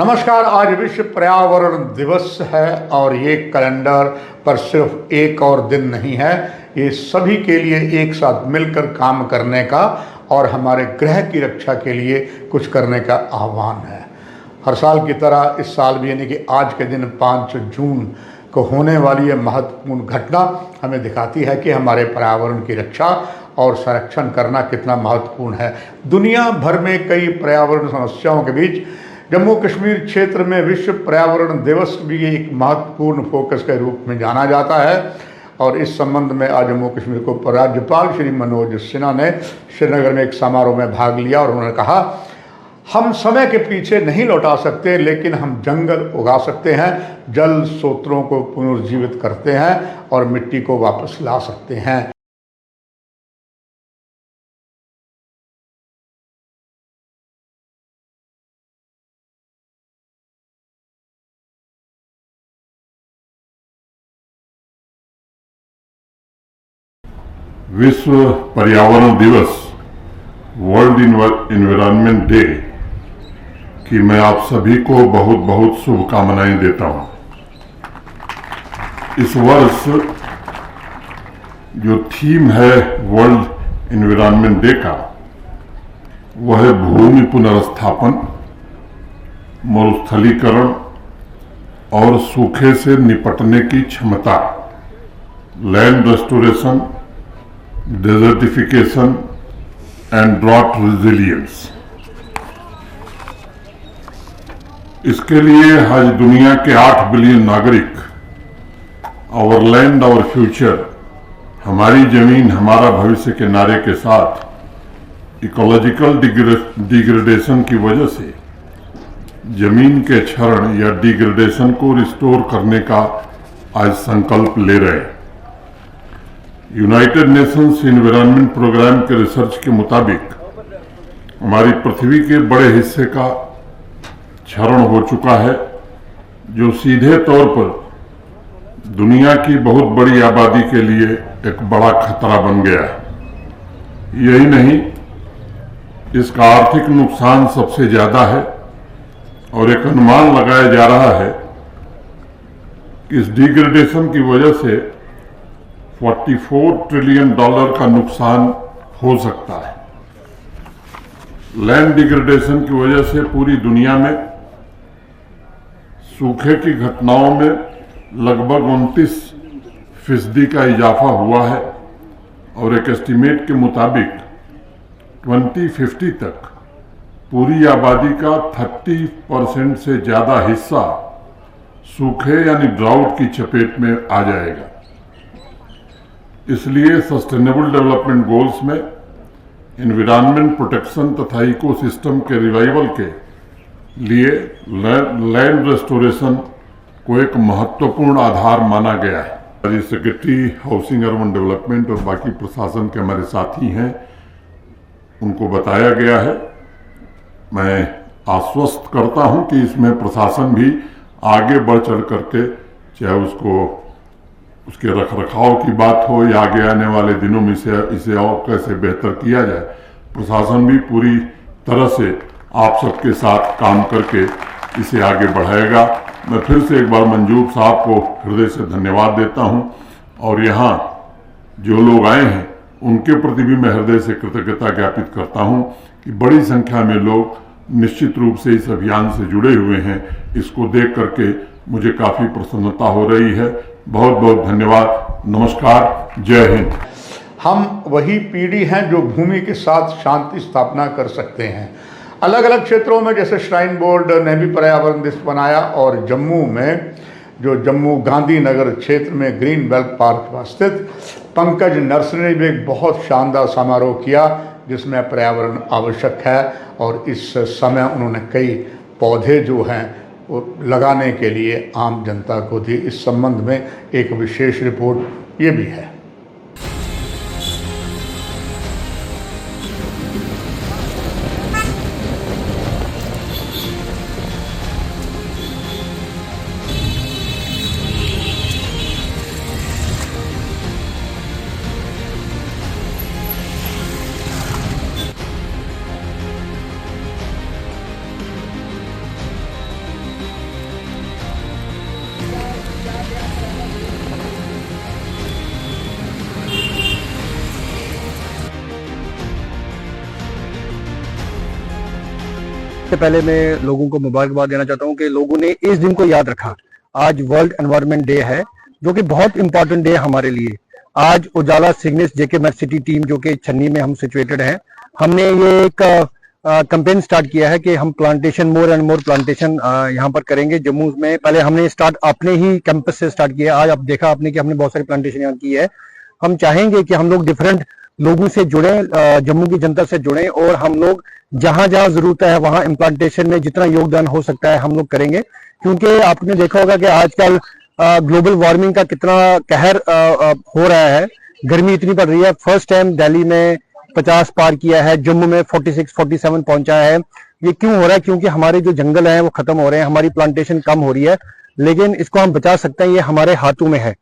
नमस्कार। आज विश्व पर्यावरण दिवस है और ये कैलेंडर पर सिर्फ एक और दिन नहीं है, ये सभी के लिए एक साथ मिलकर काम करने का और हमारे ग्रह की रक्षा के लिए कुछ करने का आह्वान है। हर साल की तरह इस साल भी यानी कि आज के दिन 5 जून को होने वाली ये महत्वपूर्ण घटना हमें दिखाती है कि हमारे पर्यावरण की रक्षा और संरक्षण करना कितना महत्वपूर्ण है। दुनिया भर में कई पर्यावरण समस्याओं के बीच जम्मू कश्मीर क्षेत्र में विश्व पर्यावरण दिवस भी एक महत्वपूर्ण फोकस के रूप में जाना जाता है। और इस संबंध में आज जम्मू कश्मीर को राज्यपाल श्री मनोज सिन्हा ने श्रीनगर में एक समारोह में भाग लिया और उन्होंने कहा, हम समय के पीछे नहीं लौटा सकते, लेकिन हम जंगल उगा सकते हैं, जल स्रोतों को पुनर्जीवित करते हैं और मिट्टी को वापस ला सकते हैं। विश्व पर्यावरण दिवस, वर्ल्ड एनवायरनमेंट डे की मैं आप सभी को बहुत बहुत शुभकामनाएं देता हूं। इस वर्ष जो थीम है वर्ल्ड एनवायरनमेंट डे का, वह है भूमि पुनर्स्थापन, मरुस्थलीकरण और सूखे से निपटने की क्षमता, land restoration, desertification and drought resilience. इसके लिए आज दुनिया के 8 बिलियन नागरिक आवर लैंड आवर फ्यूचर, हमारी जमीन हमारा भविष्य के नारे के साथ इकोलॉजिकल डिग्रेडेशन की वजह से जमीन के क्षरण या डिग्रेडेशन को रिस्टोर करने का आज संकल्प ले रहे हैं। यूनाइटेड नेशंस एनवायरनमेंट प्रोग्राम के रिसर्च के मुताबिक हमारी पृथ्वी के बड़े हिस्से का क्षरण हो चुका है, जो सीधे तौर पर दुनिया की बहुत बड़ी आबादी के लिए एक बड़ा खतरा बन गया है। यही नहीं, इसका आर्थिक नुकसान सबसे ज्यादा है और एक अनुमान लगाया जा रहा है कि इस डिग्रेडेशन की वजह से $44 ट्रिलियन का नुकसान हो सकता है। लैंड डिग्रेडेशन की वजह से पूरी दुनिया में सूखे की घटनाओं में लगभग 29% का इजाफा हुआ है और एक एस्टीमेट के मुताबिक 2050 तक पूरी आबादी का 30% से ज्यादा हिस्सा सूखे यानी ड्राउट की चपेट में आ जाएगा। इसलिए सस्टेनेबल डेवलपमेंट गोल्स में एनवायरनमेंट प्रोटेक्शन तथा इकोसिस्टम के रिवाइवल के लिए लैंड रेस्टोरेशन को एक महत्वपूर्ण आधार माना गया है। सेक्रेटरी हाउसिंग अर्बन डेवलपमेंट और बाकी प्रशासन के हमारे साथी हैं, उनको बताया गया है। मैं आश्वस्त करता हूं कि इसमें प्रशासन भी आगे बढ़ चढ़ करके, चाहे उसके रखरखाव की बात हो या आगे आने वाले दिनों में इसे और कैसे बेहतर किया जाए, प्रशासन भी पूरी तरह से आप सबके साथ काम करके इसे आगे बढ़ाएगा। मैं फिर से एक बार मंजूर साहब को हृदय से धन्यवाद देता हूं और यहाँ जो लोग आए हैं उनके प्रति भी मैं हृदय से कृतज्ञता ज्ञापित करता हूं कि बड़ी संख्या में लोग निश्चित रूप से इस अभियान से जुड़े हुए हैं। इसको देख करके मुझे काफी प्रसन्नता हो रही है। बहुत बहुत धन्यवाद। नमस्कार, जय हिंद। हम वही पीढ़ी हैं जो भूमि के साथ शांति स्थापना कर सकते हैं। अलग अलग क्षेत्रों में जैसे श्राइन बोर्ड ने भी पर्यावरण दिवस बनाया और जम्मू में जो जम्मू गांधीनगर क्षेत्र में ग्रीन बेल्ट पार्क में स्थित पंकज नर्सरी ने भी एक बहुत शानदार समारोह किया जिसमें पर्यावरण आवश्यक है और इस समय उन्होंने कई पौधे जो हैं वो लगाने के लिए आम जनता को दी। इस संबंध में एक विशेष रिपोर्ट ये भी है। सबसे पहले मैं लोगों को मुबारकबाद देना चाहता हूं कि लोगों ने इस दिन को याद रखा। आज वर्ल्ड एनवायरनमेंट डे है, जो कि बहुत इंपॉर्टेंट डे है हमारे लिए। आज उजाला सिग्नेस जेके मैट सिटी टीम, जो कि छन्नी में हम सिचुएटेड हैं, हमने ये एक कैंपेन स्टार्ट किया है कि हम plantation, more and more plantation यहाँ पर करेंगे जम्मू में। पहले हमने स्टार्ट अपने ही कैंपस से स्टार्ट किया। आज आप देखा आपने कि हमने बहुत सारी प्लांटेशन यहाँ की है। हम चाहेंगे कि हम लोग डिफरेंट लोगों से जुड़े, जम्मू की जनता से जुड़े, और हम लोग जहां जहां जरूरत है वहां इम्प्लांटेशन में जितना योगदान हो सकता है हम लोग करेंगे। क्योंकि आपने देखा होगा कि आजकल ग्लोबल वार्मिंग का कितना कहर हो रहा है, गर्मी इतनी पड़ रही है। फर्स्ट टाइम दिल्ली में 50 पार किया है, जम्मू में 46-47 पहुंचा है। ये क्यों हो रहा है? क्योंकि हमारे जो जंगल हैं वो खत्म हो रहे हैं, हमारी प्लांटेशन कम हो रही है। लेकिन इसको हम बचा सकते हैं, ये हमारे हाथों में है।